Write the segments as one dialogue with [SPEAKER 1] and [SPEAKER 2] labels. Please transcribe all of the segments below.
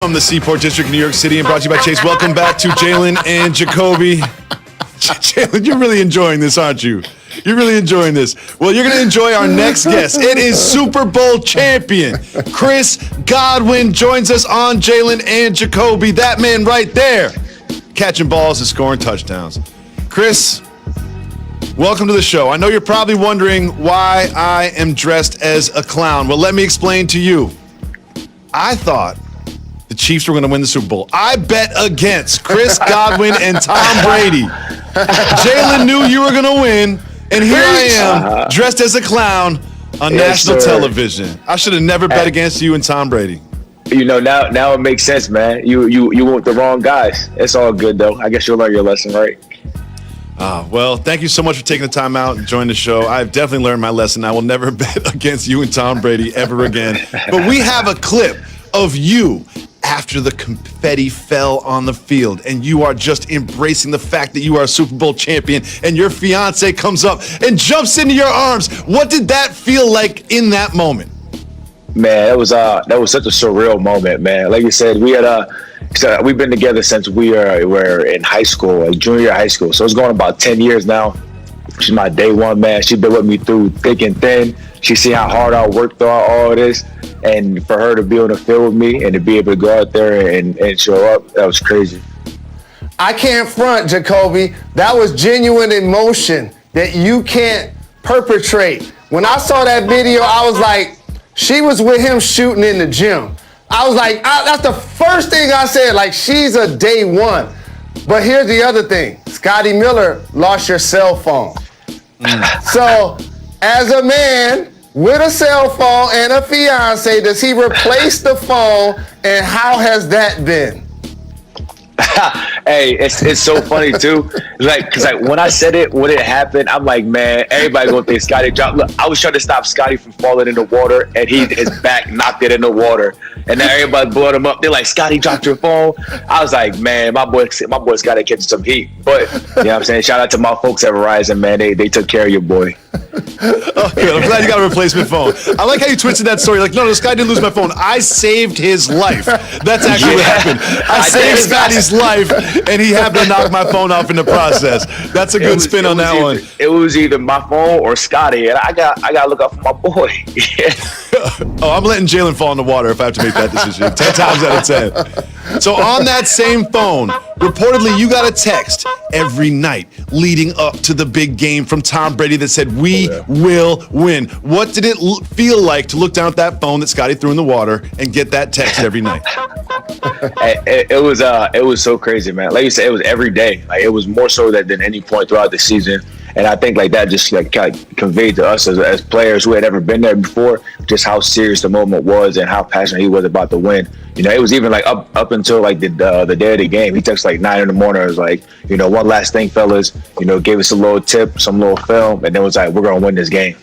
[SPEAKER 1] From the Seaport District in New York City and brought to you by Chase. Welcome back to Jalen and Jacoby. Jalen, you're really enjoying this, aren't you? You're really enjoying this. Well, you're going to enjoy our next guest. It is Super Bowl champion Chris Godwin joins us on Jalen and Jacoby. That man right there, catching balls and scoring touchdowns. Chris, welcome to the show. I know you're probably wondering why I am dressed as a clown. Well, let me explain to you. I thought the Chiefs were going to win the Super Bowl. I bet against Chris Godwin and Tom Brady. Jalen knew you were going to win, and here I am, dressed as a clown on national television. I should have never bet against you and Tom Brady.
[SPEAKER 2] You know, now it makes sense, man. You went with the wrong guys. It's all good, though. I guess you'll learn your lesson, right?
[SPEAKER 1] Well, thank you so much for taking the time out and joining the show. I've definitely learned my lesson. I will never bet against you and Tom Brady ever again. But we have a clip of you after the confetti fell on the field, and you are just embracing the fact that you are a Super Bowl champion, and your fiance comes up and jumps into your arms. What did that feel like in that moment?
[SPEAKER 2] Man, that was such a surreal moment, man. Like you said, we've been together since we were in high school, like junior year of high school. So it's going about 10 years now. She's my day one, man. She's been with me through thick and thin. She's seen how hard I worked throughout all of this. And for her to be on the field with me and to be able to go out there and show up, that was crazy.
[SPEAKER 3] I can't front, Jacoby. That was genuine emotion that you can't perpetrate. When I saw that video, I was like, she was with him shooting in the gym. I was like, that's the first thing I said, like, she's a day one. But here's the other thing. Scotty Miller lost your cell phone. So, as a man with a cell phone and a fiance, does he replace the phone, and how has that been?
[SPEAKER 2] Hey, it's so funny too. Cause when I said it, when it happened, I'm like, man, everybody gonna think Scotty dropped. Look, I was trying to stop Scotty from falling in the water, and his back knocked it in the water. And now everybody blowing him up. They're like, Scotty dropped your phone. I was like, man, my boy's got to catch some heat. But you know what I'm saying? Shout out to my folks at Verizon, man. They took care of your boy.
[SPEAKER 1] Oh, good. I'm glad you got a replacement phone. I like how you twisted that story. Like, no, this guy didn't lose my phone. I saved his life. That's actually what happened. I saved Scotty's life, and he happened to knock my phone off in the process. That's a good spin on that one.
[SPEAKER 2] It was either my phone or Scotty, and I got to look out for my boy.
[SPEAKER 1] Oh, I'm letting Jalen fall in the water if I have to make that decision 10 times out of 10. So on that same phone, reportedly you got a text every night leading up to the big game from Tom Brady that said, we will win. What did it feel like to look down at that phone that Scotty threw in the water and get that text every night?
[SPEAKER 2] It was so crazy, man. Like you said, it was every day. Like, it was more so than any point throughout the season. And I think like that just like kind of conveyed to us as players who had ever been there before, just how serious the moment was and how passionate he was about the win. You know, it was even like up until like the day of the game. He texted like 9 a.m. It was like, you know, one last thing, fellas. You know, gave us a little tip, some little film, and then was like, we're gonna win this game.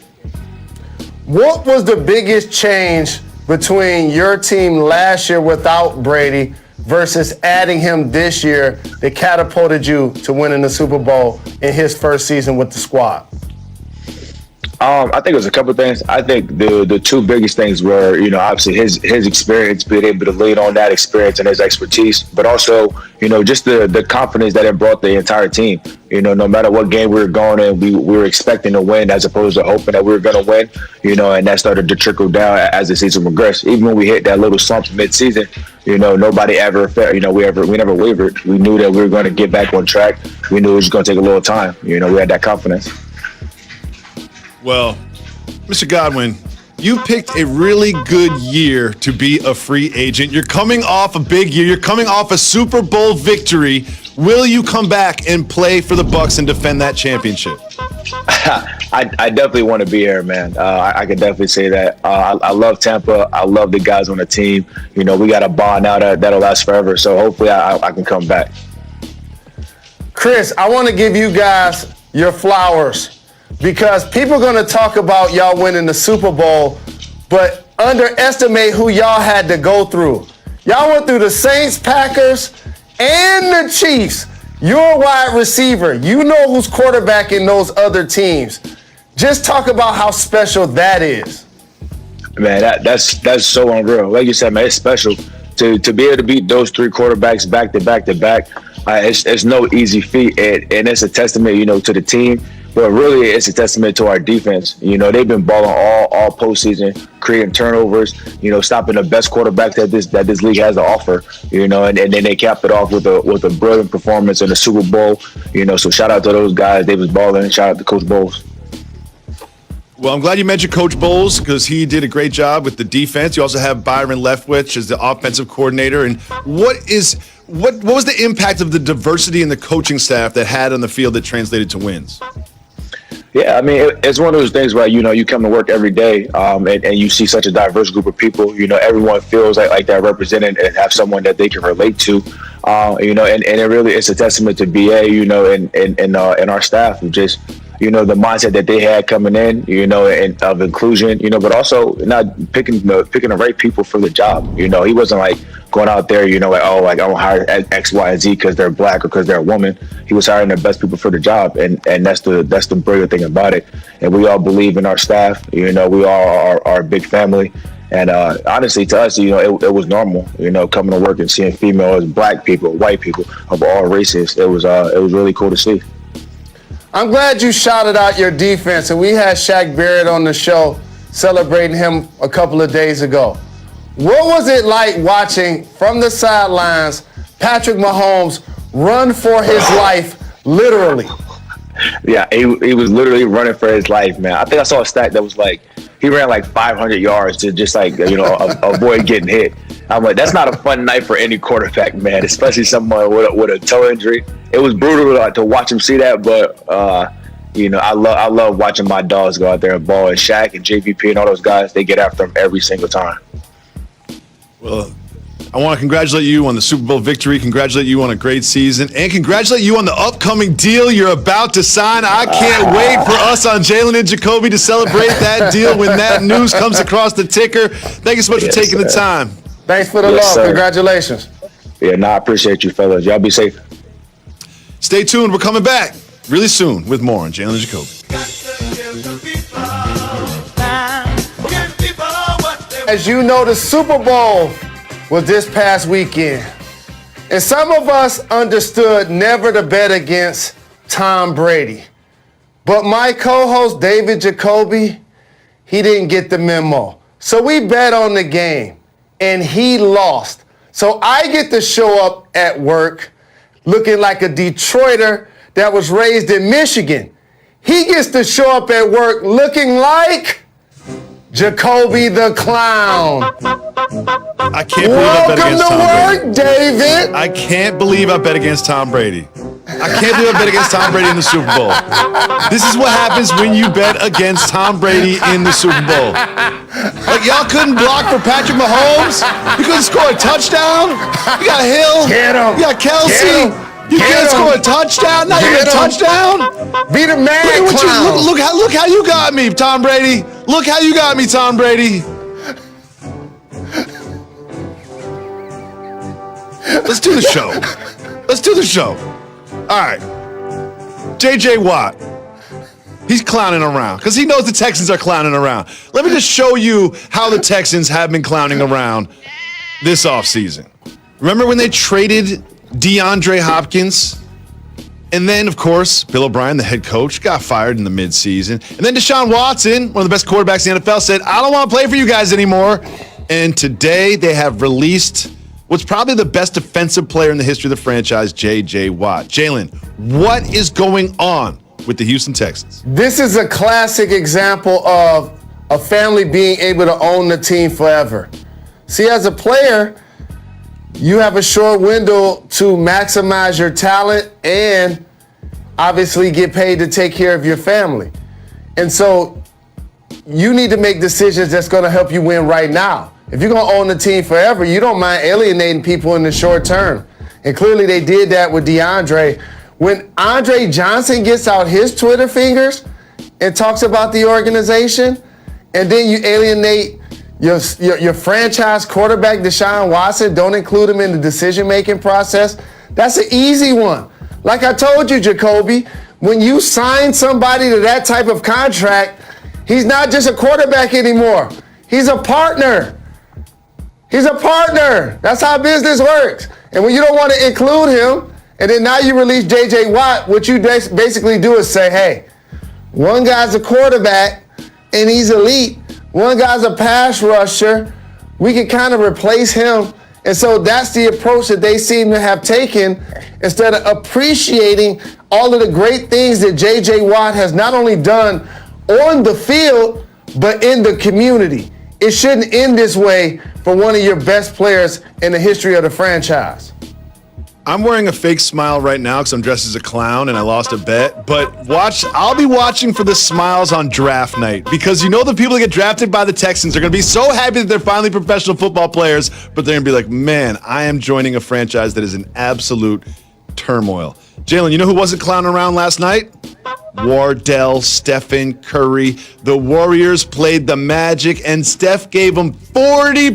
[SPEAKER 3] What was the biggest change between your team last year without Brady versus adding him this year that catapulted you to winning the Super Bowl in his first season with the squad?
[SPEAKER 2] I think it was a couple of things. I think the two biggest things were, you know, obviously his experience, being able to lean on that experience and his expertise, but also, you know, just the confidence that it brought the entire team. You know, no matter what game we were going in, we were expecting to win as opposed to hoping that we were going to win, you know, and that started to trickle down as the season progressed. Even when we hit that little slump mid-season, you know, nobody ever felt, you know, we never wavered. We knew that we were going to get back on track. We knew it was going to take a little time. You know, we had that confidence.
[SPEAKER 1] Well, Mr. Godwin, you picked a really good year to be a free agent. You're coming off a big year. You're coming off a Super Bowl victory. Will you come back and play for the Bucs and defend that championship?
[SPEAKER 2] I definitely want to be here, man. I can definitely say that. I love Tampa. I love the guys on the team. You know, we got a bond now that'll last forever. So hopefully I can come back.
[SPEAKER 3] Chris, I want to give you guys your flowers because people are going to talk about y'all winning the Super Bowl, but underestimate who y'all had to go through. Y'all went through the Saints, Packers, and the Chiefs. You're a wide receiver. You know who's quarterbacking those other teams. Just talk about how special that is.
[SPEAKER 2] Man, that's so unreal. Like you said, man, it's special. to be able to beat those three quarterbacks back to back to back, it's no easy feat, and it's a testament, to the team. But really, it's a testament to our defense. They've been balling all postseason, creating turnovers. Stopping the best quarterback that this league has to offer. And then they capped it off with a brilliant performance in the Super Bowl. So shout out to those guys. They was balling. Shout out to Coach Bowles.
[SPEAKER 1] Well, I'm glad you mentioned Coach Bowles because he did a great job with the defense. You also have Byron Leftwich as the offensive coordinator. And what was the impact of the diversity in the coaching staff that had on the field that translated to wins?
[SPEAKER 2] Yeah, I mean, it's one of those things where, you come to work every day and you see such a diverse group of people. Everyone feels like they're represented and have someone that they can relate to. And it really is a testament to BA, and our staff of just, the mindset that they had coming in, and of inclusion, but also not picking the right people for the job. He wasn't like going out there, I'm gonna hire X, Y, and Z because they're black or because they're a woman. He was hiring the best people for the job, and that's the brilliant thing about it. And we all believe in our staff. We all are a big family. And honestly, to us, it was normal, coming to work and seeing females, black people, white people of all races. It was really cool to see.
[SPEAKER 3] I'm glad you shouted out your defense, and we had Shaq Barrett on the show celebrating him a couple of days ago. What was it like watching from the sidelines Patrick Mahomes run for his life, literally?
[SPEAKER 2] Yeah, he was literally running for his life, man. I think I saw a stat that was like he ran like 500 yards to just avoid getting hit. I'm like, that's not a fun night for any quarterback, man, especially someone with a toe injury. It was brutal to watch him see that, but I love watching my dogs go out there and ball. And Shaq and JVP and all those guys, they get after him every single time.
[SPEAKER 1] Well, I want to congratulate you on the Super Bowl victory, congratulate you on a great season, and congratulate you on the upcoming deal you're about to sign. I can't wait for us on Jalen and Jacoby to celebrate that deal when that news comes across the ticker. Thank you so much for taking the time.
[SPEAKER 3] Thanks for the love.
[SPEAKER 2] Sir.
[SPEAKER 3] Congratulations.
[SPEAKER 2] Yeah, I appreciate you, fellas. Y'all be safe.
[SPEAKER 1] Stay tuned. We're coming back really soon with more on Jalen and Jacoby.
[SPEAKER 3] As you know, the Super Bowl was this past weekend. And some of us understood never to bet against Tom Brady. But my co-host, David Jacoby, he didn't get the memo. So we bet on the game, and he lost. So I get to show up at work looking like a Detroiter that was raised in Michigan. He gets to show up at work looking like Jacoby the Clown.
[SPEAKER 1] I can't believe I bet against Tom Brady.
[SPEAKER 3] Welcome to work, David.
[SPEAKER 1] I can't believe I bet against Tom Brady. I can't believe I bet against Tom Brady in the Super Bowl. This is what happens when you bet against Tom Brady in the Super Bowl. Like, y'all couldn't block for Patrick Mahomes? You couldn't score a touchdown? You got Hill.
[SPEAKER 3] Get him.
[SPEAKER 1] You got Kelsey. You can't score a touchdown? Not even a touchdown?
[SPEAKER 3] Be the man, clown.
[SPEAKER 1] Look how you got me, Tom Brady. Look how you got me, Tom Brady. Let's do the show. Let's do the show. All right. J.J. Watt. He's clowning around because he knows the Texans are clowning around. Let me just show you how the Texans have been clowning around this offseason. Remember when they traded DeAndre Hopkins? And then, of course, Bill O'Brien, the head coach, got fired in the midseason. And then Deshaun Watson, one of the best quarterbacks in the NFL, said, I don't want to play for you guys anymore. And today they have released what's probably the best defensive player in the history of the franchise, J.J. Watt. Jalen, what is going on with the Houston Texans?
[SPEAKER 3] This is a classic example of a family being able to own the team forever. See, as a player, you have a short window to maximize your talent and obviously get paid to take care of your family. And so you need to make decisions that's going to help you win right now. If you're going to own the team forever, you don't mind alienating people in the short term. And clearly they did that with DeAndre. When Andre Johnson gets out his Twitter fingers and talks about the organization, and then you alienate your franchise quarterback, Deshaun Watson, don't include him in the decision-making process, that's an easy one. Like I told you, Jacoby, when you sign somebody to that type of contract, he's not just a quarterback anymore. He's a partner. He's a partner. That's how business works. And when you don't want to include him, and then now you release J.J. Watt, what you basically do is say, hey, one guy's a quarterback, and he's elite. One guy's a pass rusher. We can kind of replace him. And so that's the approach that they seem to have taken instead of appreciating all of the great things that J.J. Watt has not only done on the field, but in the community. It shouldn't end this way for one of your best players in the history of the franchise.
[SPEAKER 1] I'm wearing a fake smile right now because I'm dressed as a clown and I lost a bet. But I'll be watching for the smiles on draft night because you know the people that get drafted by the Texans are going to be so happy that they're finally professional football players, but they're going to be like, man, I am joining a franchise that is in absolute turmoil. Jalen, you know who wasn't clowning around last night? Wardell, Stephen Curry. The Warriors played the Magic and Steph gave them 40